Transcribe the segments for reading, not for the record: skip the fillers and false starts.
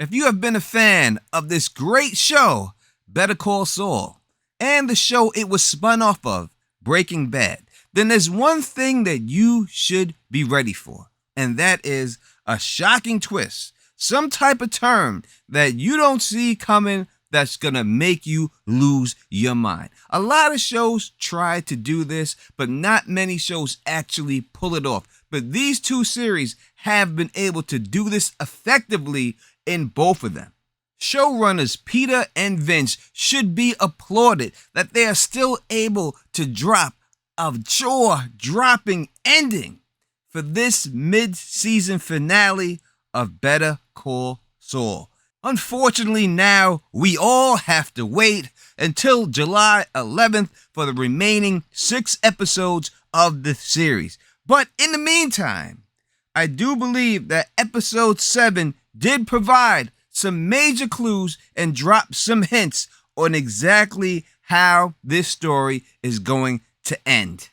If you have been a fan of this great show, Better Call Saul, and the show it was spun off of, Breaking Bad, then there's one thing that you should be ready for, and that is a shocking twist, some type of turn that you don't see coming that's gonna make you lose your mind. A lot of shows try to do this, but not many shows actually pull it off. But these two series have been able to do this effectively in both of them. Showrunners Peter and Vince should be applauded that they are still able to drop a jaw-dropping ending for this mid-season finale of Better Call Saul. Unfortunately, now we all have to wait until July 11th for the remaining 6 episodes of the series. But in the meantime, I do believe that episode 7 did provide some major clues and drop some hints on exactly how this story is going to end.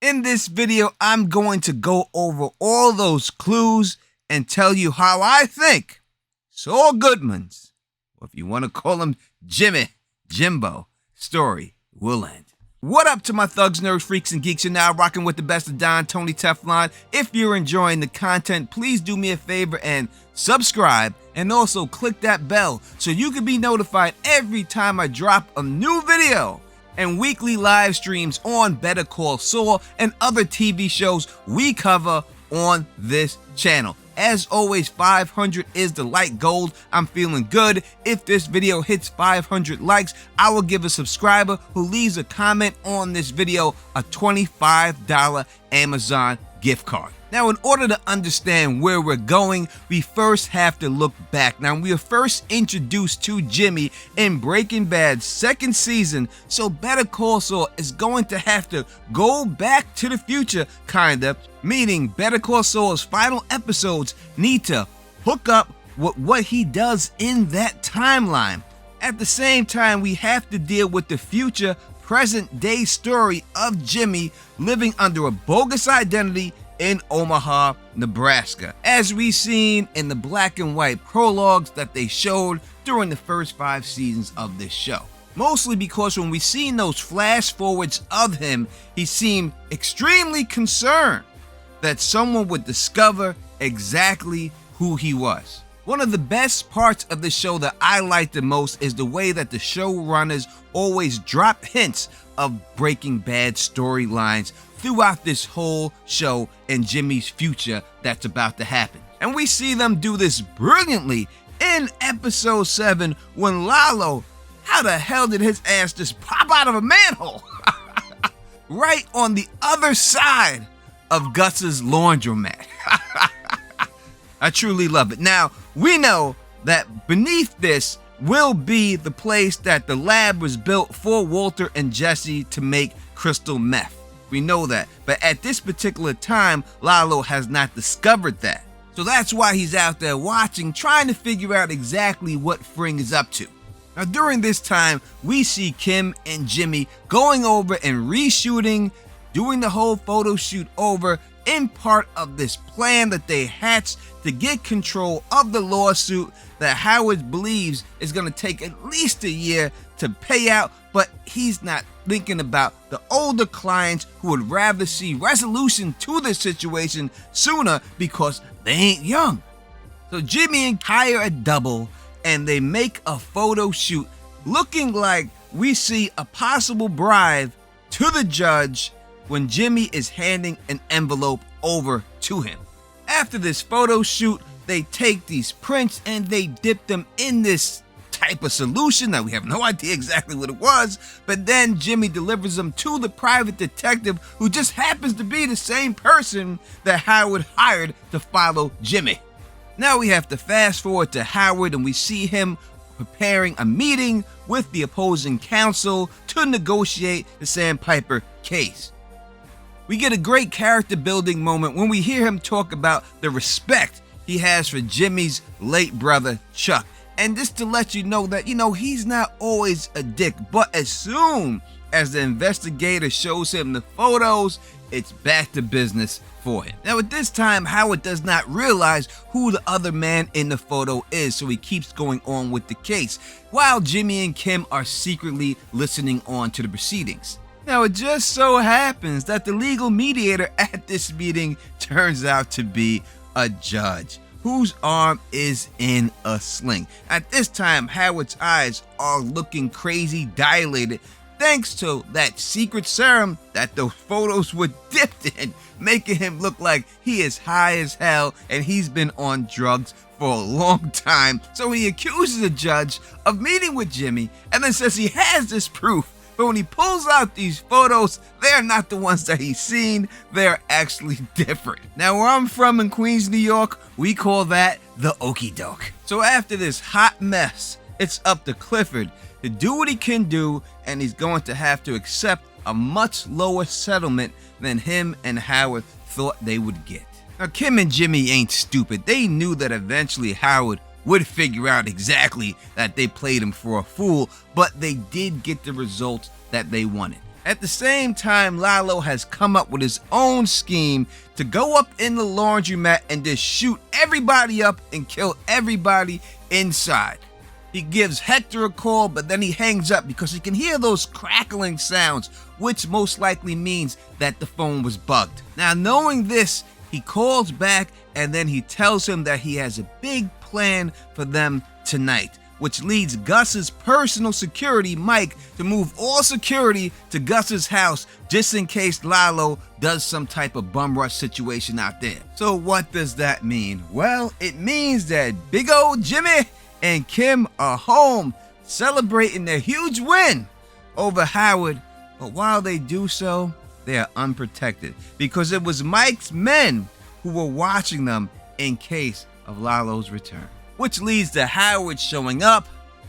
In this video, I'm going to go over all those clues and tell you how I think Saul Goodman's, or if you want to call him Jimbo, story will end. What up to my thugs, nerds, freaks, and geeks? You're now rocking with the best of Don, Tony Teflon. If you're enjoying the content, please do me a favor and subscribe, and also click that bell so you can be notified every time I drop a new video, and weekly live streams on Better Call Saul and other TV shows we cover on this channel. As always, 500 is the like goal. I'm feeling good. If this video hits 500 likes, I will give a subscriber who leaves a comment on this video a $25 Amazon gift card. Now, in order to understand where we're going, we first have to look back. Now, we were first introduced to Jimmy in Breaking Bad's 2nd season, so Better Call Saul is going to have to go back to the future, kinda, meaning Better Call Saul's final episodes need to hook up with what he does in that timeline. At the same time, we have to deal with the future, present-day story of Jimmy living under a bogus identity in Omaha, Nebraska, as we've seen in the black and white prologues that they showed during the first 5 seasons of this show. Mostly because when we seen those flash forwards of him, he seemed extremely concerned that someone would discover exactly who he was. One of the best parts of the show that I like the most is the way that the showrunners always drop hints of Breaking Bad storylines throughout this whole show and Jimmy's future that's about to happen. And we see them do this brilliantly in episode 7 when Lalo, how the hell did his ass just pop out of a manhole? Right on the other side of Gus's laundromat. I truly love it. Now, we know that beneath this will be the place that the lab was built for Walter and Jesse to make crystal meth. We know that, but at this particular time, Lalo has not discovered that. So that's why he's out there watching, trying to figure out exactly what Fring is up to. Now, during this time, we see Kim and Jimmy going over and reshooting, doing the whole photo shoot over in part of this plan that they hatched to get control of the lawsuit that Howard believes is going to take at least a year to pay out, but he's not thinking about the older clients who would rather see resolution to this situation sooner because they ain't young. So Jimmy hire a double and they make a photo shoot looking like we see a possible bribe to the judge when Jimmy is handing an envelope over to him. After this photo shoot, they take these prints and they dip them in this type of solution. Now, we have no idea exactly what it was, but then Jimmy delivers them to the private detective who just happens to be the same person that Howard hired to follow Jimmy. Now we have to fast forward to Howard and we see him preparing a meeting with the opposing counsel to negotiate the Sandpiper case. We get a great character building moment when we hear him talk about the respect he has for Jimmy's late brother, Chuck. And just to let you know that, he's not always a dick, but as soon as the investigator shows him the photos, it's back to business for him. Now at this time, Howard does not realize who the other man in the photo is, so he keeps going on with the case, while Jimmy and Kim are secretly listening on to the proceedings. Now it just so happens that the legal mediator at this meeting turns out to be a judge whose arm is in a sling. At this time, Howard's eyes are looking crazy dilated thanks to that secret serum that those photos were dipped in, making him look like he is high as hell and he's been on drugs for a long time. So he accuses the judge of meeting with Jimmy and then says he has this proof. But when he pulls out these photos, they're not the ones that he's seen. They're actually different. Now, where I'm from in Queens, New York, we call that the okie doke. So after this hot mess, it's up to Clifford to do what he can do, and he's going to have to accept a much lower settlement than him and Howard thought they would get. Now, Kim and Jimmy ain't stupid. They knew that eventually Howard would figure out exactly that they played him for a fool, but they did get the results that they wanted. At the same time, Lalo has come up with his own scheme to go up in the laundromat and just shoot everybody up and kill everybody inside. He gives Hector a call, but then he hangs up because he can hear those crackling sounds, which most likely means that the phone was bugged. Now, knowing this, he calls back and then he tells him that he has a big plan for them tonight, which leads Gus's personal security, Mike, to move all security to Gus's house just in case Lalo does some type of bum rush situation out there. So what does that mean? Well, it means that big old Jimmy and Kim are home celebrating their huge win over Howard, but while they do so, they are unprotected because it was Mike's men who were watching them in case of Lalo's return, which leads to Howard showing up,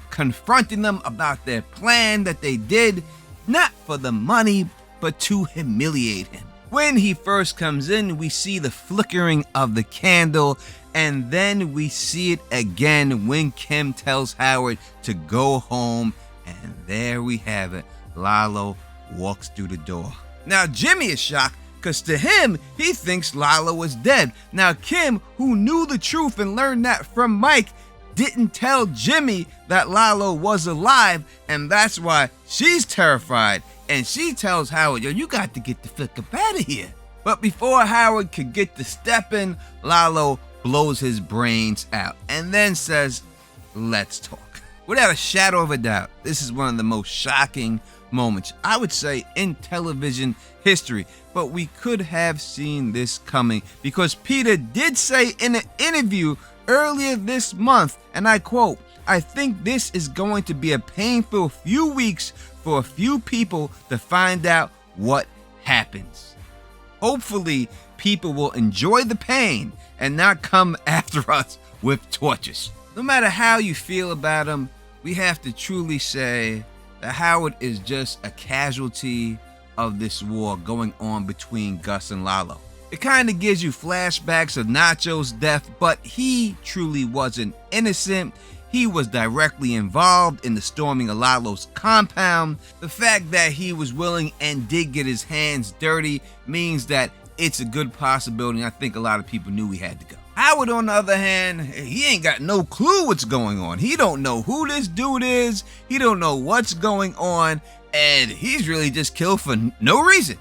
confronting them about their plan that they did, not for the money, but to humiliate him. When he first comes in, we see the flickering of the candle, and then we see it again when Kim tells Howard to go home, and there we have it. Lalo walks through the door. Now Jimmy is shocked because to him, he thinks Lalo is dead. Now Kim, who knew the truth and learned that from Mike, didn't tell Jimmy that Lalo was alive, and that's why she's terrified. And she tells Howard, yo, you got to get the fuck up out of here. But before Howard could get to stepping, Lalo blows his brains out and then says, let's talk. Without a shadow of a doubt, this is one of the most shocking moments, I would say, in television history. But we could have seen this coming because Peter did say in an interview earlier this month, and I quote, I think this is going to be a painful few weeks for a few people to find out what happens. Hopefully, people will enjoy the pain and not come after us with torches. No matter how you feel about him, we have to truly say that Howard is just a casualty of this war going on between Gus and Lalo. It kind of gives you flashbacks of Nacho's death, but he truly wasn't innocent. He was directly involved in the storming of Lalo's compound. The fact that he was willing and did get his hands dirty means that it's a good possibility. I think a lot of people knew he had to go. Howard, on the other hand, he ain't got no clue what's going on. He don't know who this dude is. He don't know what's going on. And he's really just killed for no reason.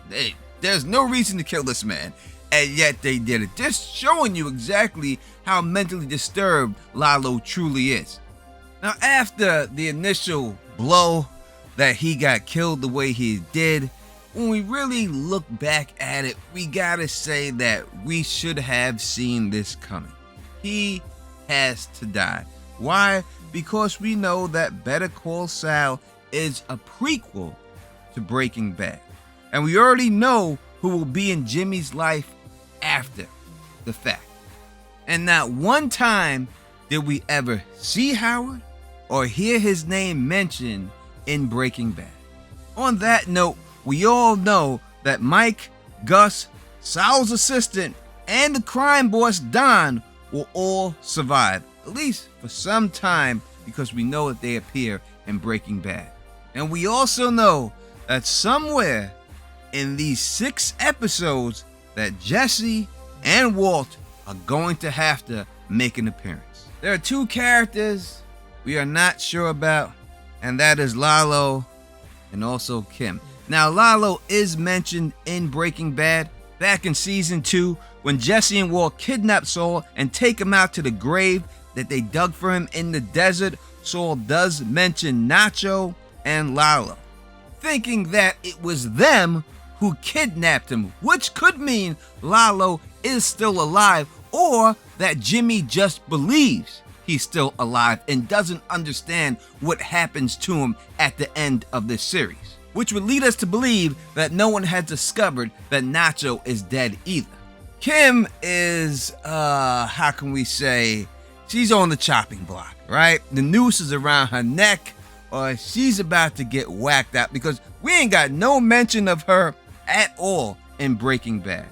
There's no reason to kill this man. And yet they did it. Just showing you exactly how mentally disturbed Lalo truly is. Now, after the initial blow that he got killed the way he did, when we really look back at it, we gotta say that we should have seen this coming. He has to die. Why? Because we know that Better Call Saul is a prequel to Breaking Bad. And we already know who will be in Jimmy's life after the fact. And not one time did we ever see Howard or hear his name mentioned in Breaking Bad. On that note, we all know that Mike, Gus, Saul's assistant, and the crime boss Don will all survive, at least for some time, because we know that they appear in Breaking Bad. And we also know that somewhere in these 6 episodes, that Jesse and Walt are going to have to make an appearance. There are two characters we are not sure about, and that is Lalo and also Kim. Now, Lalo is mentioned in Breaking Bad back in season 2 when Jesse and Walt kidnap Saul and take him out to the grave that they dug for him in the desert. Saul does mention Nacho and Lalo, thinking that it was them who kidnapped him, which could mean Lalo is still alive, or that Jimmy just believes he's still alive and doesn't understand what happens to him at the end of this series, which would lead us to believe that no one has discovered that Nacho is dead either. Kim is, how can we say, she's on the chopping block, right? The noose is around her neck, or she's about to get whacked out, because we ain't got no mention of her at all in Breaking Bad.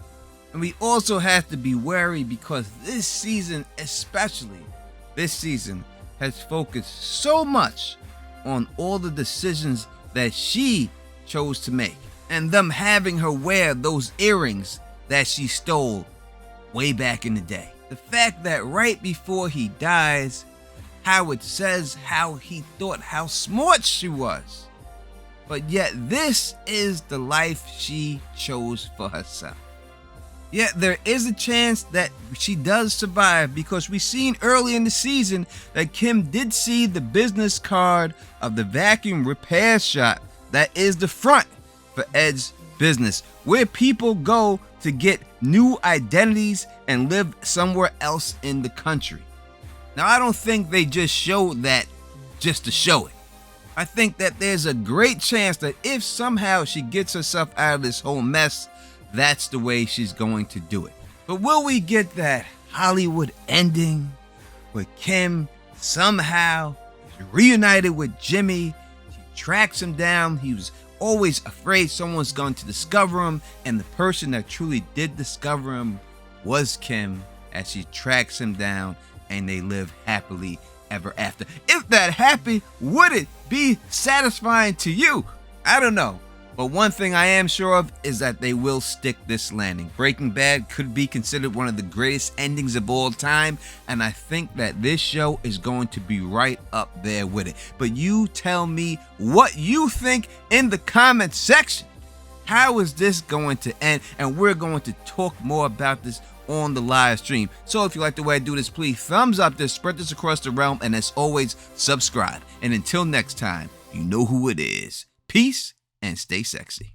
And we also have to be wary because this season, especially this season, has focused so much on all the decisions that she chose to make, and them having her wear those earrings that she stole way back in the day. The fact that right before he dies, Howard says how he thought how smart she was, but yet this is the life she chose for herself. Yet there is a chance that she does survive, because we seen early in the season that Kim did see the business card of the vacuum repair shop that is the front for Ed's business, where people go to get new identities and live somewhere else in the country. Now, I don't think they just showed that just to show it. I think that there's a great chance that if somehow she gets herself out of this whole mess, that's the way she's going to do it. But will we get that Hollywood ending where Kim somehow is reunited with Jimmy? She tracks him down. He was always afraid someone's going to discover him, and the person that truly did discover him was Kim, as she tracks him down and they live happily ever after. If that happy, would it be satisfying to you? I don't know. But one thing I am sure of is that they will stick this landing. Breaking Bad could be considered one of the greatest endings of all time, and I think that this show is going to be right up there with it. But you tell me what you think in the comment section. How is this going to end? And we're going to talk more about this on the live stream. So if you like the way I do this, please thumbs up this, spread this across the realm, and as always, subscribe. And until next time, you know who it is. Peace and stay sexy.